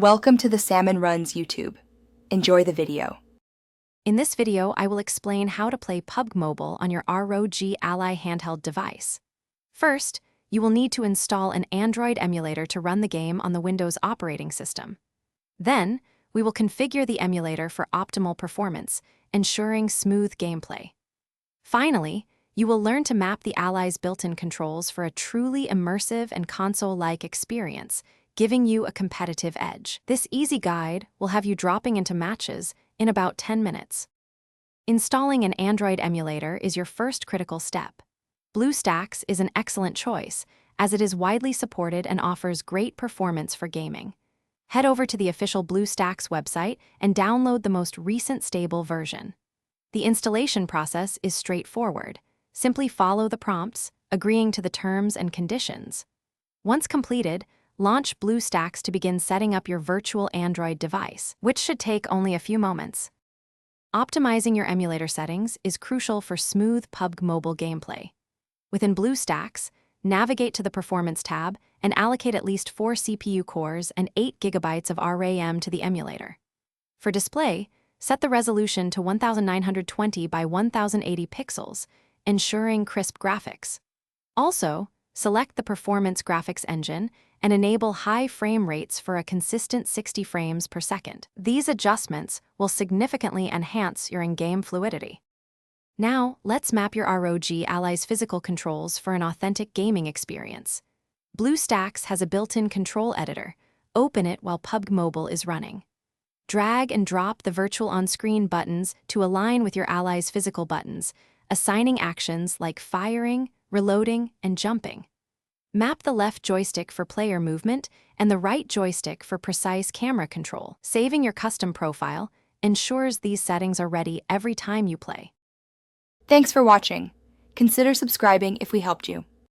Welcome to the Salmon Runs YouTube. Enjoy the video. In this video, I will explain how to play PUBG Mobile on your ROG Ally handheld device. First, you will need to install an Android emulator to run the game on the Windows operating system. Then, we will configure the emulator for optimal performance, ensuring smooth gameplay. Finally, you will learn to map the Ally's built-in controls for a truly immersive and console-like experience, giving you a competitive edge. This easy guide will have you dropping into matches in about 10 minutes. Installing an Android emulator is your first critical step. BlueStacks is an excellent choice, as it is widely supported and offers great performance for gaming. Head over to the official BlueStacks website and download the most recent stable version. The installation process is straightforward. Simply follow the prompts, agreeing to the terms and conditions. Once completed, launch BlueStacks to begin setting up your virtual Android device, which should take only a few moments. Optimizing your emulator settings is crucial for smooth PUBG Mobile gameplay. Within BlueStacks, navigate to the Performance tab and allocate at least 4 CPU cores and 8 GB of RAM to the emulator. For display, set the resolution to 1920 by 1080 pixels, ensuring crisp graphics. Also, select the Performance graphics engine and enable high frame rates for a consistent 60 frames per second. These adjustments will significantly enhance your in-game fluidity. Now, let's map your ROG Ally's physical controls for an authentic gaming experience. BlueStacks has a built-in control editor. Open it while PUBG Mobile is running. Drag and drop the virtual on-screen buttons to align with your Ally's physical buttons, assigning actions like firing, reloading, and jumping. Map the left joystick for player movement and the right joystick for precise camera control. Saving your custom profile ensures these settings are ready every time you play. Thanks for watching. Consider subscribing if we helped you.